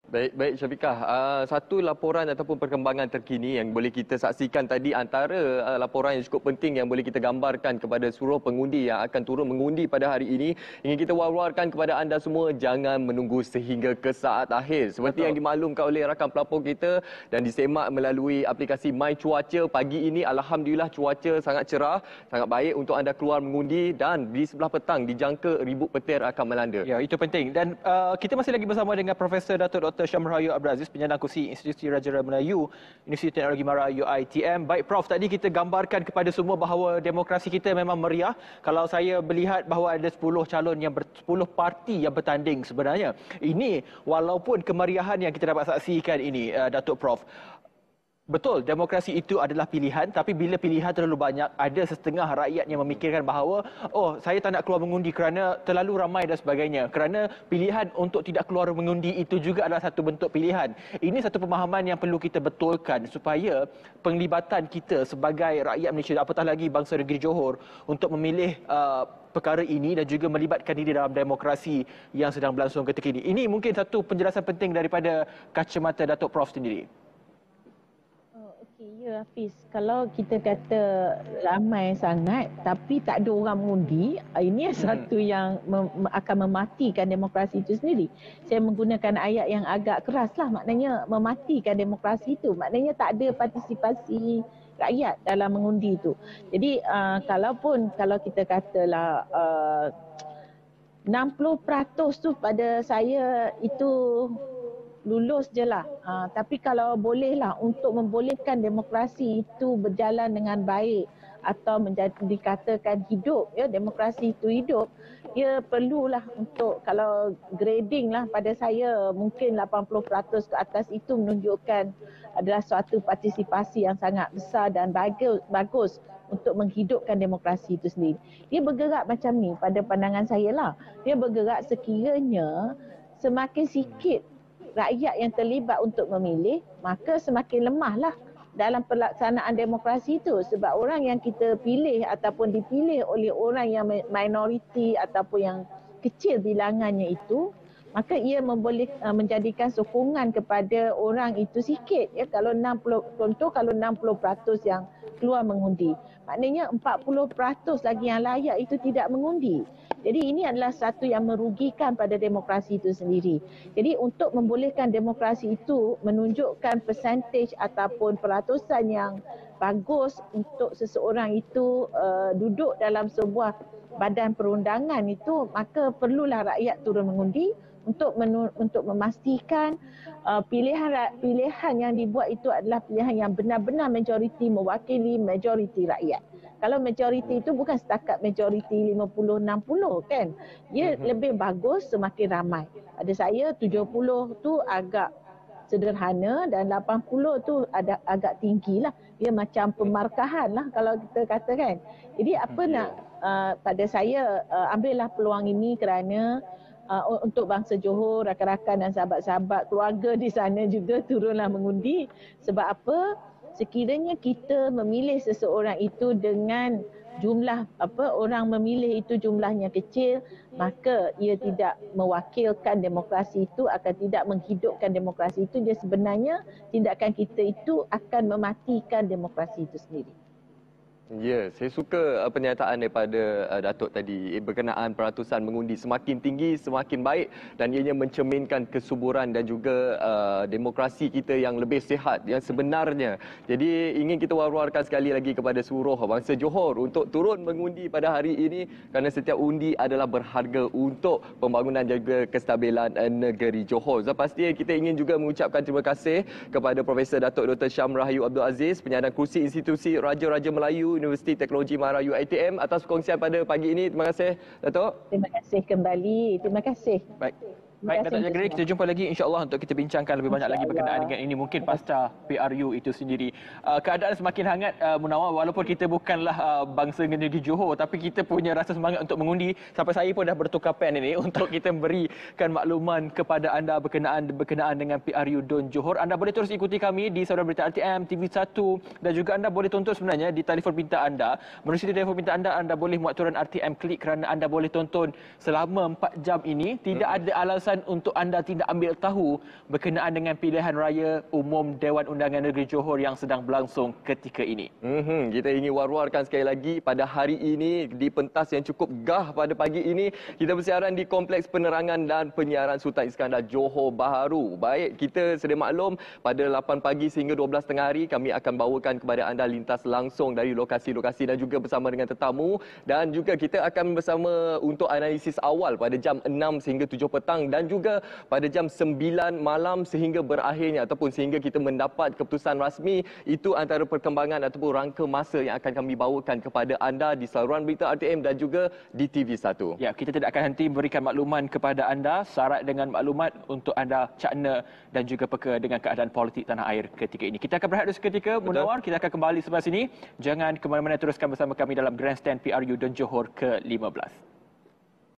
Baik Syafiqah. Satu laporan ataupun perkembangan terkini yang boleh kita saksikan tadi antara laporan yang cukup penting yang boleh kita gambarkan kepada seluruh pengundi yang akan turun mengundi pada hari ini. Ingin kita war-warkan kepada anda semua, jangan menunggu sehingga ke saat akhir. Seperti yang dimaklumkan oleh rakan pelapor kita dan disemak melalui aplikasi My Cuaca pagi ini, alhamdulillah cuaca sangat cerah, sangat baik untuk anda keluar mengundi dan di sebelah petang dijangka ribut petir akan melanda. Ya, itu penting. Dan kita masih lagi bersama dengan Profesor Datuk Dr. Syam Rahayu Abdul Aziz, penyandang kursi Institusi Raja Melayu, Universiti Teknologi Mara UiTM. Baik Prof, tadi kita gambarkan kepada semua bahawa demokrasi kita memang meriah. Kalau saya melihat bahawa ada 10 calon 10 parti yang bertanding sebenarnya. Ini walaupun kemeriahan yang kita dapat saksikan ini, Datuk Prof. Betul, demokrasi itu adalah pilihan, tapi bila pilihan terlalu banyak, ada setengah rakyat yang memikirkan bahawa, oh, saya tak nak keluar mengundi kerana terlalu ramai dan sebagainya. Kerana pilihan untuk tidak keluar mengundi itu juga adalah satu bentuk pilihan. Ini satu pemahaman yang perlu kita betulkan supaya penglibatan kita sebagai rakyat Malaysia, apatah lagi bangsa negeri Johor, untuk memilih perkara ini dan juga melibatkan diri dalam demokrasi yang sedang berlangsung ketika ini. Ini mungkin satu penjelasan penting daripada kacamata Datuk Prof sendiri. Ya Hafiz, kalau kita kata ramai sangat tapi tak ada orang mengundi, ini satu yang akan mematikan demokrasi itu sendiri. Saya menggunakan ayat yang agak keras lah, maknanya mematikan demokrasi itu. Maknanya tak ada partisipasi rakyat dalam mengundi itu. Jadi kalau kita katalah 60% tu pada saya itu lulus je lah. Tapi kalau bolehlah untuk membolehkan demokrasi itu berjalan dengan baik atau dikatakan hidup, ya, demokrasi itu hidup, ia perlulah untuk, kalau grading lah pada saya, mungkin 80% ke atas itu menunjukkan adalah suatu partisipasi yang sangat besar dan bagus untuk menghidupkan demokrasi itu sendiri. Dia bergerak macam ni pada pandangan saya lah. Dia bergerak sekiranya semakin sikit rakyat yang terlibat untuk memilih, maka semakin lemahlah dalam pelaksanaan demokrasi itu. Sebab orang yang kita pilih ataupun dipilih oleh orang yang minoriti ataupun yang kecil bilangannya itu, maka ia menjadikan sokongan kepada orang itu sikit. Ya, kalau 60% yang keluar mengundi, maknanya 40% lagi yang layak itu tidak mengundi. Jadi ini adalah satu yang merugikan pada demokrasi itu sendiri. Jadi untuk membolehkan demokrasi itu menunjukkan persentage ataupun peratusan yang bagus untuk seseorang itu duduk dalam sebuah badan perundangan itu, maka perlulah rakyat turun mengundi untuk memastikan pilihan yang dibuat itu adalah pilihan yang benar-benar majoriti mewakili majoriti rakyat. Kalau majoriti itu bukan setakat majoriti 50-60 kan. Ia lebih bagus semakin ramai. Pada saya 70 tu agak sederhana dan 80 tu agak tinggi lah. Dia macam pemarkahan lah kalau kita katakan. Jadi pada saya ambillah peluang ini kerana untuk bangsa Johor, rakan-rakan dan sahabat-sahabat keluarga di sana juga turunlah mengundi. Sebab apa? Sekiranya kita memilih seseorang itu dengan jumlah orang memilih itu jumlahnya kecil, maka ia tidak mewakilkan demokrasi itu, akan tidak menghidupkan demokrasi itu. Dia sebenarnya tindakan kita itu akan mematikan demokrasi itu sendiri. Ya, saya suka pernyataan daripada Datuk tadi berkenaan peratusan mengundi semakin tinggi semakin baik dan ianya mencerminkan kesuburan dan juga demokrasi kita yang lebih sihat yang sebenarnya. Jadi ingin kita war-warkan sekali lagi kepada seluruh bangsa Johor untuk turun mengundi pada hari ini kerana setiap undi adalah berharga untuk pembangunan dan juga kestabilan negeri Johor. Dan pastinya kita ingin juga mengucapkan terima kasih kepada Profesor Datuk Dr. Syam Rahayu Abdul Aziz, penyandang kursi Institusi Raja Melayu, Universiti Teknologi Mara UiTM, atas perkongsian pada pagi ini. Terima kasih, Datuk. Terima kasih kembali. Terima kasih. Baik, Datuk Jageri, kita jumpa lagi insya-Allah untuk kita bincangkan lebih banyak lagi berkenaan dengan ini, mungkin pasca PRU itu sendiri. Keadaan semakin hangat, Munawar, walaupun kita bukanlah bangsa negeri Johor, tapi kita punya rasa semangat untuk mengundi. Sampai saya pun dah bertukar pen ini untuk kita memberikan makluman kepada anda berkenaan dengan PRU Don Johor. Anda boleh terus ikuti kami di saluran berita RTM, TV1 dan juga anda boleh tonton sebenarnya di telefon pintar anda. Menerusi telefon pintar anda boleh muat turun RTM Klik kerana anda boleh tonton selama 4 jam ini. Tidak ada alasan alasan untuk anda tidak ambil tahu berkenaan dengan pilihan raya umum Dewan Undangan Negeri Johor yang sedang berlangsung ketika ini? Kita ingin war-warkan sekali lagi pada hari ini di pentas yang cukup gah pada pagi ini. Kita bersiaran di Kompleks Penerangan dan Penyiaran Sultan Iskandar Johor Bahru. Baik, kita sedia maklum pada 8 pagi sehingga 12 tengah hari kami akan bawakan kepada anda lintas langsung dari lokasi-lokasi dan juga bersama dengan tetamu, dan juga kita akan bersama untuk analisis awal pada jam 6 sehingga 7 petang dan juga pada jam 9 malam sehingga berakhirnya ataupun sehingga kita mendapat keputusan rasmi. Itu antara perkembangan ataupun rangka masa yang akan kami bawakan kepada anda di saluran berita RTM dan juga di TV1. Ya, kita tidak akan henti memberikan makluman kepada anda, syarat dengan maklumat untuk anda cakna dan juga peka dengan keadaan politik tanah air ketika ini. Kita akan berehat seketika, Munawar. Kita akan kembali sebelah sini. Jangan ke mana-mana, teruskan bersama kami dalam Grandstand PRU dan Johor ke-15.